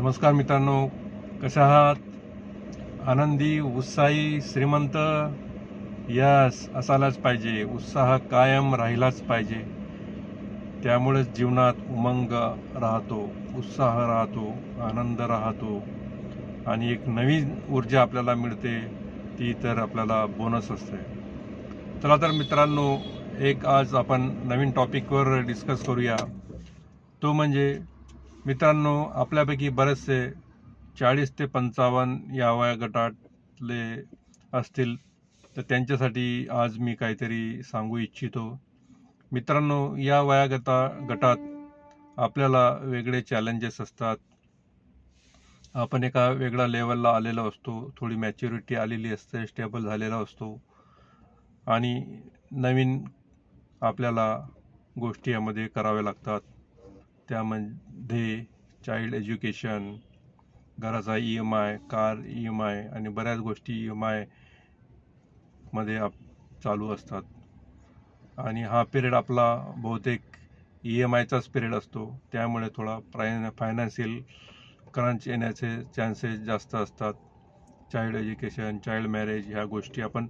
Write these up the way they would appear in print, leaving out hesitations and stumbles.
नमस्कार मित्रांनो, कशा आहात? आनंदी, उत्साही, श्रीमंत? यस, असायलाच पाहिजे. उत्साह कायम राहिलाच पाहिजे. त्यामुळेच जीवनात उमंग राहतो, उत्साह राहतो, आनंद राहतो आणि एक नवीन ऊर्जा आपल्याला मिळते. ती तर आपल्याला बोनस असते. चला तर मित्रांनो, एक आज आपण नवीन टॉपिकवर डिस्कस करूया. तो म्हणजे मित्रांनो, आपल्यापैकी बरेचसे 40 ते 55 या वयोगटातले असतील, तर त्यांच्यासाठी आज मी काहीतरी सांगू इच्छितो. मित्रांनो, या गटात आपल्याला वेगळे चॅलेंजेस असतात. आपण एका वेगळ्या लेवलला आलेलो असतो, थोडी मॅच्युरिटी आलेली असते, स्टेबल झालेला असतो आणि नवीन आपल्याला गोष्टी यामध्ये कराव्या लागतात. त्यामध्ये चाइल्ड एज्युकेशन, घराचा EMI, कार EMI आणि बऱ्याच गोष्टी EMI मध्ये चालू असतात. आणि हा पिरियड आपला बहुतेक EMIचाच पिरियड असतो. त्यामुळे थोडा फायनान्शियल क्रंच येण्याचे चान्सेस जास्त असतात. चाइल्ड एज्युकेशन, चाइल्ड मॅरेज ह्या गोष्टी आपण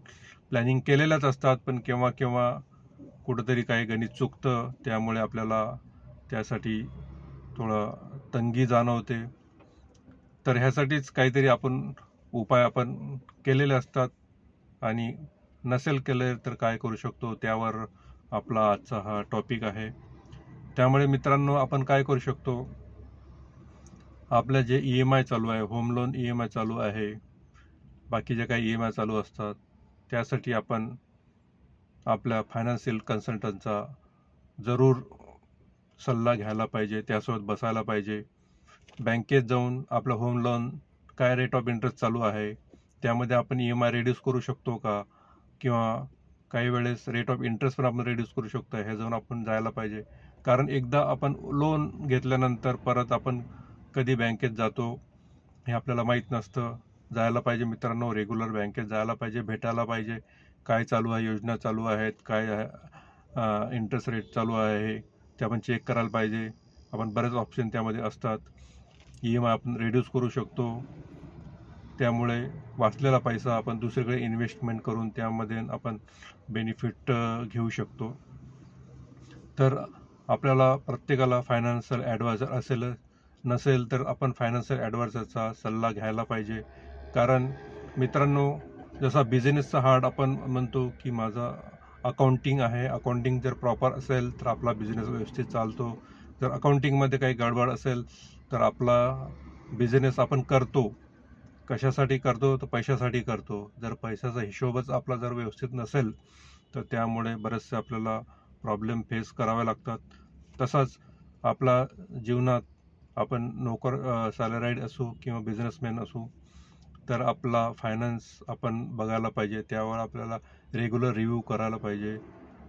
प्लॅनिंग केलेल्याच असतात, पण केव्हा केव्हा कुठंतरी काही गणित चुकतं, त्यामुळे आपल्याला त्यासाठी थोडं तंगी जाणवते. तर ह्यासाठीच काहीतरी उपाय आपण केलेले असतात आणि नसेल केले तर काय करू शकतो, त्यावर आपला आजचा हा टॉपिक आहे. त्यामुळे मित्रांनो, आपण काय करू शकतो, आपलं जे EMI चालू आहे, होम लोन EMI चालू आहे, बाकीचे काही EMI चालू असतात, त्यासाठी आपण आपल्या फायनान्शियल कन्सल्टंटचा जरूर सल्ला घ्यायला पाहिजे, त्यासोबत बसायला पाहिजे. बँकेत जाऊन आपलं होम लोन काय रेट ऑफ इंटरेस्ट चालू आहे, त्यामध्ये आपण EMI रिड्यूस करू शकतो का, किंवा काही वेळेस रेट ऑफ इंटरेस्ट पण आपण रिड्यूस करू शकतो, हे जाऊन आपण जायला पाहिजे. कारण एकदा आपण लोन घेतल्यानंतर परत आपण कधी बँकेत जातो हे आपल्याला माहीत नसतं. जायला पाहिजे मित्रांनो, रेग्युलर बँकेत जायला पाहिजे, भेटायला पाहिजे. काय चालू आहे, योजना चालू आहेत, काय इंटरेस्ट रेट चालू आहे ते आपण चेक करायला पाहिजे. आपण बरेच ऑप्शन त्यामध्ये असतात. EMI आपण रिड्यूस करू शकतो. त्यामुळे वाचलेला पैसा आपण दुसरीकडे इन्व्हेस्टमेंट करून त्यामध्ये आपण बेनिफिट घेऊ शकतो. तर आपल्याला प्रत्येकाला फायनान्शियल ॲडवायझर नसेल तर आपण फायनान्शियल ॲडवायझरचा सल्ला घ्यायला पाहिजे. कारण मित्रांनो, जसा बिझनेसचा हार्ट आपण म्हणतो की माझा अकाउंटिंग आहे, अकाउंटिंग जर प्रॉपर असेल तर आपला बिझनेस व्यवस्थित चालतो. जर अकाउंटिंगमध्ये काही गडबड असेल तर आपला बिझनेस आपण करतो, कशासाठी करतो, तर पैशासाठी करतो. जर पैशाचा हिशोबच आपला जर व्यवस्थित नसेल तर त्यामुळे बरेचसे आपल्याला प्रॉब्लेम फेस करावे लागतात. तसाच आपला जीवनात आपण सॅलराईड असू किंवा बिझनेसमॅन असू, तर आपला फायनान्स आपण बघायला पाहिजे. त्यावर आपल्याला रेग्युलर रिव्ह्यू करायला पाहिजे.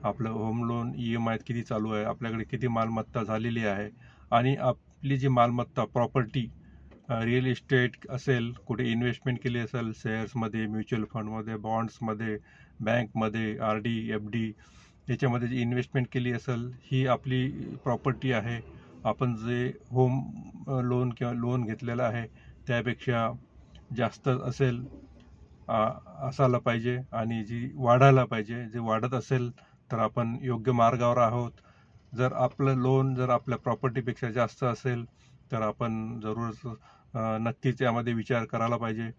आपलं होम लोन EMI किती चालू आहे, आपल्याकडे किती मालमत्ता झालेली आहे, आणि आपली जी मालमत्ता प्रॉपर्टी रिअल इस्टेट असेल, कुठे इन्व्हेस्टमेंट केली असेल, शेअर्समध्ये, म्युच्युअल फंडमध्ये, बॉन्ड्समध्ये, बँकमध्ये, RD FD याच्यामध्ये जी इन्व्हेस्टमेंट केली असेल, ही आपली प्रॉपर्टी आहे. आपण जे होम लोन किंवा लोन घेतलेलं आहे त्यापेक्षा जास्त असेल असायला पाहिजे, आणि जी वाढायला पाहिजे. जे वाढत असेल तर आपण योग्य मार्गावर आहोत. जर आपलं लोन जर आपल्या प्रॉपर्टीपेक्षा जास्त असेल तर आपण जरूर नक्कीच यामध्ये विचार करायला पाहिजे.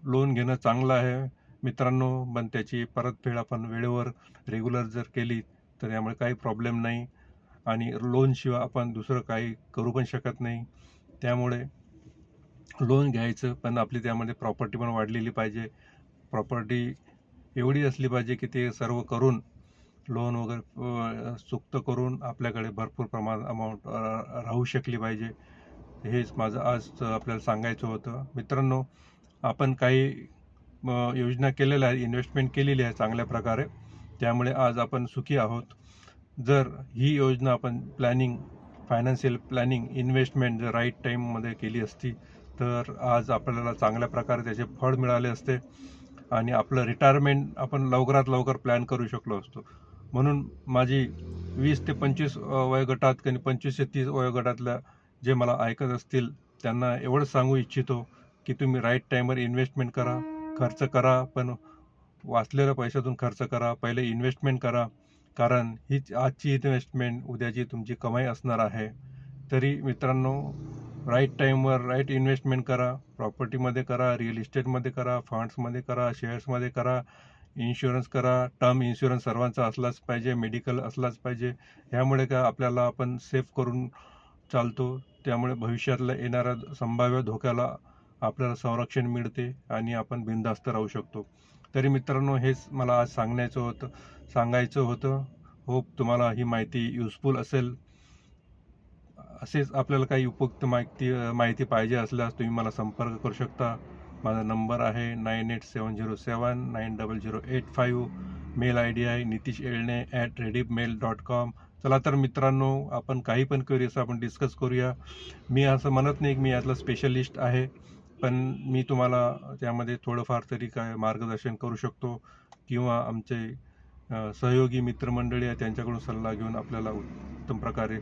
लोन घेणं चांगलं आहे मित्रांनो, पण त्याची परतफेड आपण वेळेवर रेग्युलर जर केली तर यामुळे काही प्रॉब्लेम नाही, आणि लोनशिवाय आपण दुसरं काही करू पण शकत नाही. त्यामुळे लोन घ्यायचं, पण आपली त्यामध्ये प्रॉपर्टी पण वाढलेली पाहिजे. प्रॉपर्टी एवढी असली पाहिजे की ते सर्व करून लोन वगैरे चुकतं करून आपल्याकडे भरपूर प्रमाणात अमाऊंट राहू शकली पाहिजे. हेच माझं आज आपल्याला सांगायचं होतं. मित्रांनो, आपण काही योजना केलेल्या आहे, इन्व्हेस्टमेंट केलेली आहे चांगल्या प्रकारे, त्यामुळे आज आपण सुखी आहोत. जर ही योजना आपण फायनान्शियल प्लॅनिंग, इन्व्हेस्टमेंट जर राईट टाईममध्ये केली असती तर आज आपल्याला चांगल्या प्रकारे त्याचे फळ मिळाले असते आणि आपलं रिटायरमेंट आपण लवकरात लवकर प्लॅन करू शकलो असतो. म्हणून माझी 20 ते 25 वयोगटात आणि 25 ते 30 वयोगटातल्या जे मला ऐकत असतील त्यांना एवढंच सांगू इच्छितो की तुम्ही राईट टाईमवर इन्व्हेस्टमेंट करा, खर्च करा, पण वाचलेल्या पैशातून खर्च करा. पहिले इन्व्हेस्टमेंट करा, कारण हीच आजची इन्व्हेस्टमेंट उद्याची तुमची कमाई असणार आहे. तरी मित्रांनो, राईट टाईमवर राईट इन्व्हेस्टमेंट करा. प्रॉपर्टीमध्ये करा, रिअल इस्टेटमध्ये करा, फंड्समध्ये करा, शेअर्समध्ये करा, इन्शुरन्स करा. टर्म इन्शुरन्स सर्वांचा असलाच पाहिजे, मेडिकल असलाच पाहिजे. ह्यामुळे काय आपल्याला आपण सेफ करून चालतो. त्यामुळे भविष्यातला येणाऱ्या संभाव्य धोक्याला आपल्याला संरक्षण मिळते आणि आपण बिनधास्त राहू शकतो. तरी मित्रांनो, हेच मला आज सांगायचं होतं. होप तुम्हाला ही माहिती युजफुल असेल. असेच आपल्याला काही उपयुक्त माहिती पाहिजे असल्यास तुम्ही मला संपर्क करू शकता. माझा नंबर आहे 9870790085. मेल आय डी आहे nitishelne@redimail.com. चला तर मित्रांनो, आपण काही पण क्वेरीज आपण डिस्कस करूया. मी असं म्हणत नाही की मी यातला स्पेशलिस्ट आहे, पण मी तुम्हाला त्यामध्ये थोडंफार तरी काय मार्गदर्शन करू शकतो किंवा आमचे सहयोगी मित्रमंडळी आहे त्यांच्याकडून सल्ला घेऊन आपल्याला उत्तम प्रकारे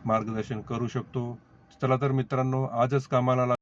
मार्गदर्शन करू शकतो. चला तर मित्रांनो, आजच कामाला